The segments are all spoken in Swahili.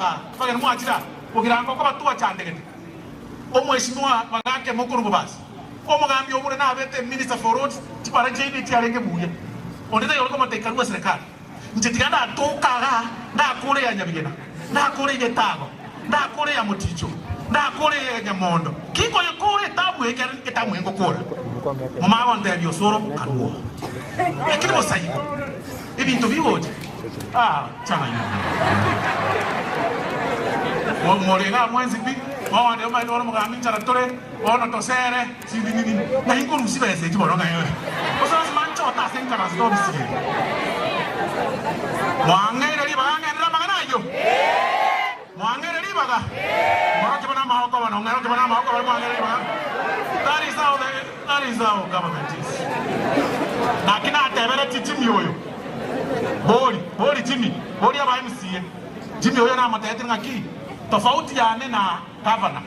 manga kwa mwachira Mugirango kwa batu achandegete omweshimiwa magake mukuru bubasi omugambi obure na abete minister for roads tipara jini tiarenge buye ondete yolko mateka ruwa serikali njitiganda atokaga na kule ya nyabigena na kule ya tago na kule ya muticho na kule ya nyamondo kiko yekore tabu etamu yengo kora mama wante byo soro karuo lakini bosai ibintu biwoje chama morenga mwenzi bi wawande omani wala mugambi ncharatore wono tosere sindi nini na ingo musibese tiboronga yewe osas mancho tasenga rasto bisige mwangere libaga ngera maganayo mwangere libaga mwake bana mahoko bana ngero bana mahoko bana mwangere libaga that is how government is nakina atebere titimi oyo boli timi boli aba MCA timi oyo na matete ngaki tofauti yane na governor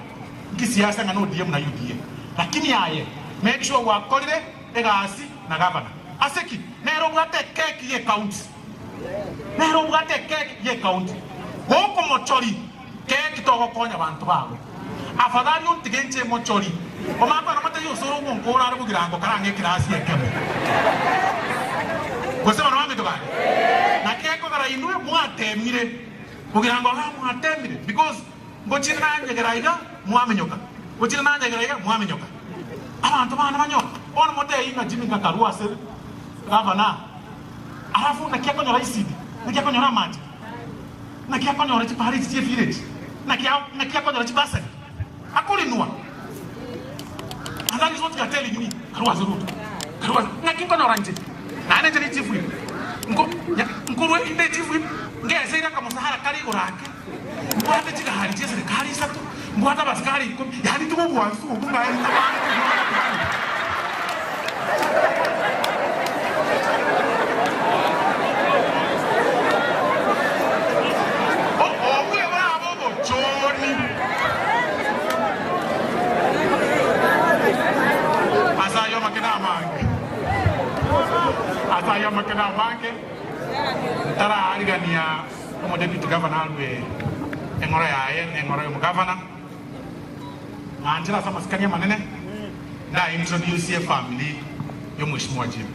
kisiasa ngano DM na UDA lakini yaye make sure wakolire egasi na governor aseki nero bwate cake ye county nero bwate cake ye county hoko mochori cake toko konya bantu bawe afadhali untigenje mochori omapa na mata yo soro ngonkora ari Mugirango karange kirasi yekemo kwese bana wange tokane na keko kara inwe mwatemire Mugirango mwatemire because ngochira nyanyegeraiga mwamenyoka ngochira nyanyegeraiga mwamenyoka abantu bana banyoka ono mote inga jimi kakarua se gavana alafu na kiako nyora isidi na kiako nyora mati na kiako nyora chipari tie village na kiako nyora chibasani akuli nuwa and that is what you are telling me karua zeruto karua na kiako nyora nje na ane jeni chifu ngurwe inde chifu ngeze ira kama sahara kari urake mbwate chika hali chese kari sato mbwata baskari yani tumo bwansu kunga yani Asaya makena banke tara arigania como deputy governor we engora ya engora mu governor anjira sama skania manene na introduce your family yo mheshimiwa Jim